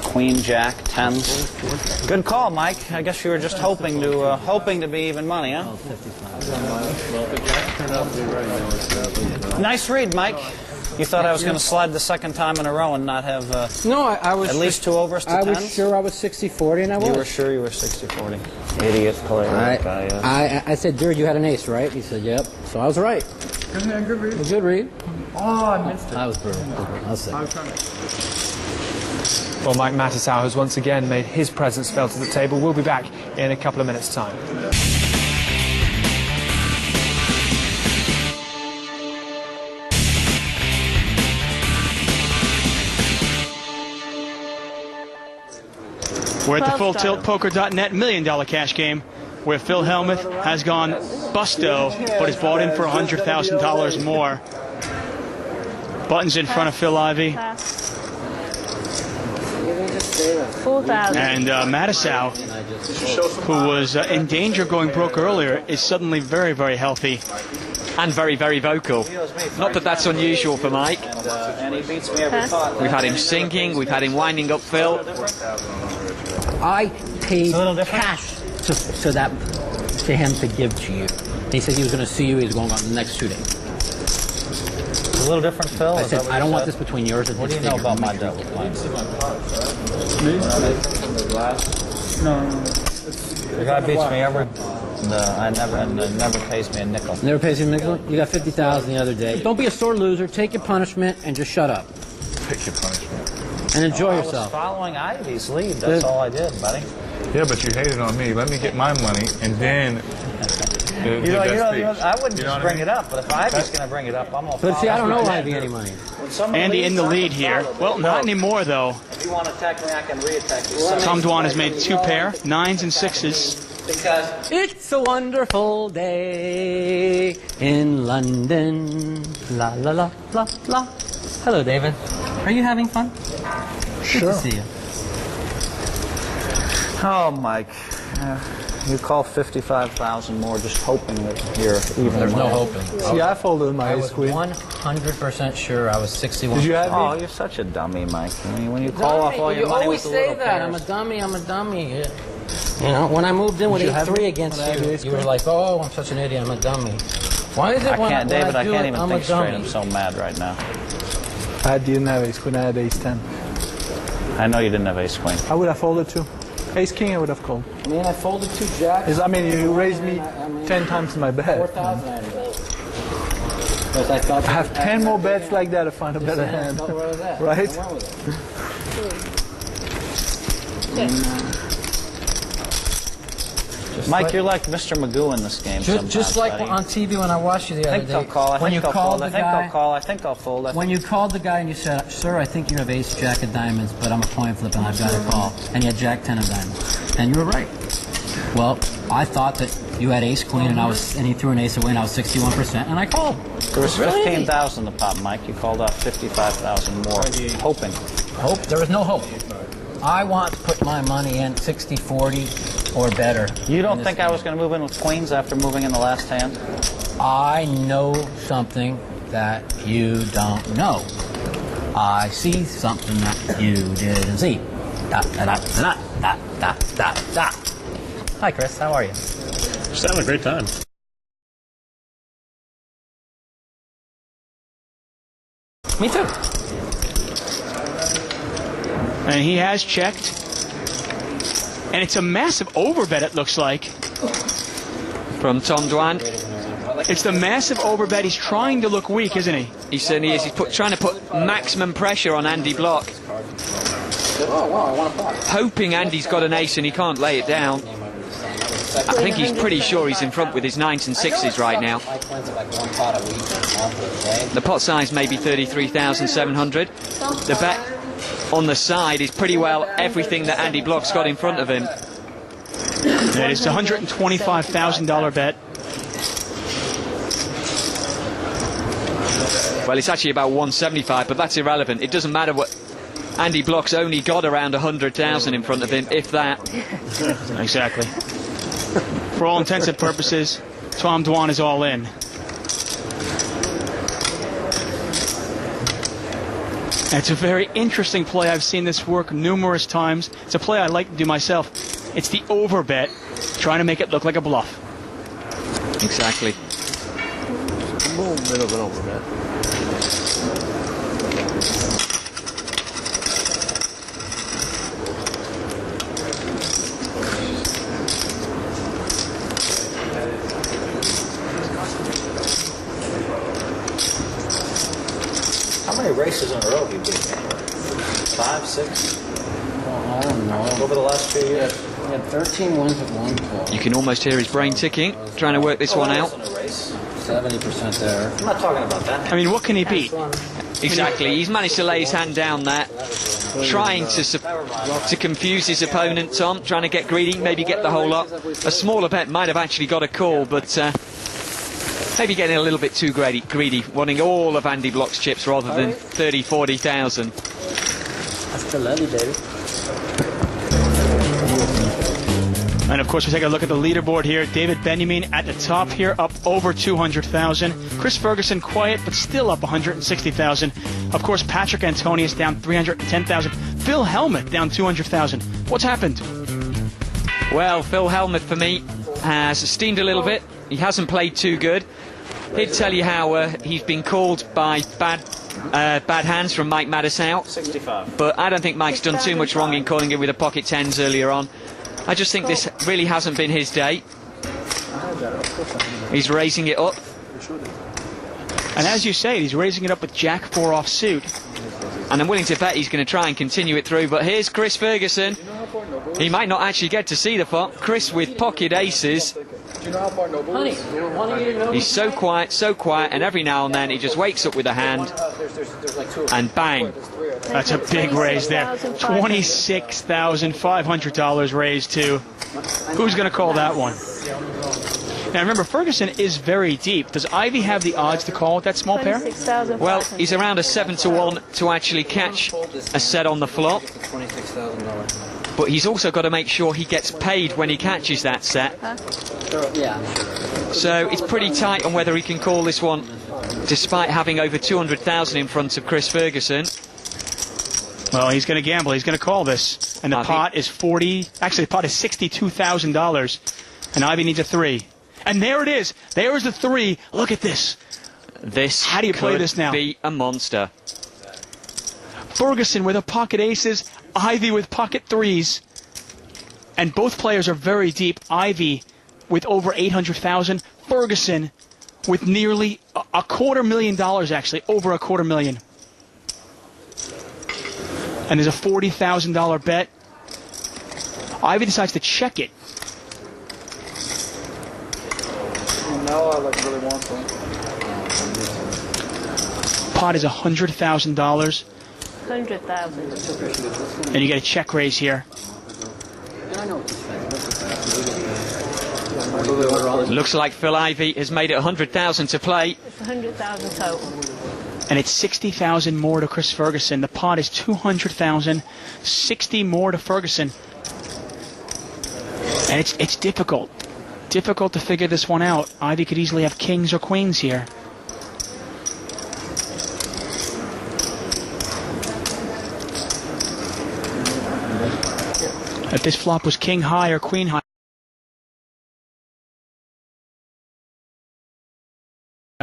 Queen, Jack, tens. Good call, Mike. I guess you were just hoping to be even money, huh? Nice read, Mike. You thought I was going to slide the second time in a row and not have no, I was at least 2 overs to 10s? I was sure I was 60-40, and I was. You were sure you were 60-40. Idiot player. I said, Jared, you had an ace, right? He said, yep. So I was right. Good read. A good read. Oh, I missed it. That was brutal. I was sick. Well, Mike Mattisau has once again made his presence felt at the table. We'll be back in a couple of minutes' time. We're at the FullTiltPoker.net $1 million cash game, where Phil Hellmuth has gone busto, but has bought in for $100,000 more. Buttons in front of Phil Ivey. 4,000. And Mattisau, who was in danger of going broke earlier, is suddenly very, very healthy. And very, very vocal. Not that that's unusual for Mike. And he beats me every pot. We've had him singing, we've had him winding up Phil. I paid cash to him to give to you. He said he was going to see you. He was going on the next 2 days. It's a little different, Phil. I said, I don't want this between yours and his. What do you know about my double playing? No. The guy beats me every. Never pays me a nickel. Never pays you a nickel? You got 50,000 the other day. Don't be a sore loser. Take your punishment and just shut up. Take your punishment. And enjoy I yourself. was following Ivy's lead. That's all I did, buddy. Yeah, but you hated on me. Let me get my money, and then... I wouldn't just bring it up, but if Ivy's going to bring it up, I'm all for it. But see, I don't know Ivy any money. Andy in the lead here. Well, not anymore, though. If you want to attack me, I can re-attack you. Tom Dwan has made 2 pair, 9s and 6s. Because it's a wonderful day in London. La la la la la. Hello, David. Are you having fun? Sure. Good to see you. Oh, Mike. You call 55,000 more just hoping that you're even. There's no hoping. See, I folded my ace queen. I was 100% sure I was 61. Did you have Oh, you're such a dummy, Mike. I mean, when you call off all your money always with the little say that. pairs. I'm a dummy. I'm a dummy. You know, when I moved in with 8-3 against you, you were like, "Oh, I'm such an idiot. I'm a dummy." Why is it I can't, David, I can't even think straight. dummy? I'm so mad right now. I didn't have ace queen. I had ace 10. I know you didn't have ace queen. I would have folded too. Ace king, I would have called. I mean, I folded 2 jacks. I mean, you raised me 10 times my bet. 4,000 out of it. I have 10 more bets like that to find a better hand. Right? Mike, you're like Mr. Magoo in this game. Just like on TV when I watched you the other day. I think they'll call. I think they'll call. I think I'll fold. When you called the guy and you said, "Sir, I think you have ace jack of diamonds, but I'm a coin flip and I've got to call," and you had jack 10 of diamonds, and you were right. Well, I thought that you had ace queen and he threw an ace away and I was 61%, and I called. There was 15,000 to pop, Mike. You called off 55,000 more, hoping. Hope? There was no hope. I want to put my money in 60-40 or better. You don't think I was going to move in with queens after moving in the last hand? I know something that you don't know. I see something that you didn't see. Da, da, da, da, da, da, da, da. Hi, Chris. How are you? Just having a great time. Me too. And he has checked. And it's a massive overbet, it looks like. From Tom Dwan. It's the massive overbet. He's trying to look weak, isn't he? He certainly is. He's trying to put maximum pressure on Andy Block. Hoping Andy's got an ace and he can't lay it down. I think he's pretty sure he's in front with his 9s and 6s right now. The pot size may be 33,700. The bet on the side is pretty well everything that Andy Block's got in front of him. Yeah, it's a $125,000 bet. Well, it's actually about 175, but that's irrelevant. It doesn't matter what. Andy Block's only got around 100,000 in front of him, if that. Exactly. For all intents and purposes, Tom Dwan is all in. It's a very interesting play. I've seen this work numerous times. It's a play I like to do myself. It's the over bet, trying to make it look like a bluff. Exactly. A little bit of an overbet. How many races in a row have you beat? 5, 6? I don't know. Over the last few years? He had 13 wins at one point. You can almost hear his brain ticking, trying to work this one out. 70% there. I'm not talking about that. I mean, what can he beat? Exactly. He's managed to lay his hand down there, trying to confuse his opponent, Tom, trying to get greedy, maybe get the whole lot. A smaller bet might have actually got a call, but maybe getting a little bit too greedy, wanting all of Andy Block's chips rather than 30, 40,000. That's the levy, baby. And of course, we take a look at the leaderboard here. David Benjamin at the top here, up over 200,000. Chris Ferguson quiet, but still up 160,000. Of course, Patrick Antonius down 310,000. Phil Hellmuth down 200,000. What's happened? Well, Phil Hellmuth for me has steamed a little bit. He hasn't played too good. He'd tell you how he's been called by bad hands from Mike Madisau. 65. But I don't think Mike's done too much wrong in calling it with a pocket tens earlier on. I just think this really hasn't been his day. He's raising it up. And as you say, he's raising it up with Jack 4 offsuit. And I'm willing to bet he's going to try and continue it through. But here's Chris Ferguson. He might not actually get to see the pot. Chris with pocket aces. He's so quiet, and every now and then he just wakes up with a hand, and bang. That's a big raise there. $26,500 raised to. Who's going to call that one? Now remember, Ferguson is very deep. Does Ivy have the odds to call with that small pair? Well, he's around a 7-1 to actually catch a set on the flop. But he's also got to make sure he gets paid when he catches that set. So it's pretty tight on whether he can call this one, despite having over 200,000 in front of Chris Ferguson. Well, he's going to gamble. He's going to call this. And the pot is actually the pot is $62,000. And Ivy needs a 3. And there it is. There's the 3. Look at this. How do you play this now? Be a monster. Ferguson with a pocket aces, Ivy with pocket 3s. And both players are very deep. Ivy with over 800,000. Ferguson with nearly $250,000, actually, over $250,000. And there's a $40,000 bet. Ivy decides to check it. Now I really want some. Pot is $100,000. 100,000. And you get a check raise here. Looks like Phil Ivy has made it 100,000 to play. It's 100,000 total. And it's 60,000 more to Chris Ferguson. The pot is 200,000, 60 more to Ferguson. And it's difficult to figure this one out. Ivy could easily have kings or queens here. If this flop was king high or queen high.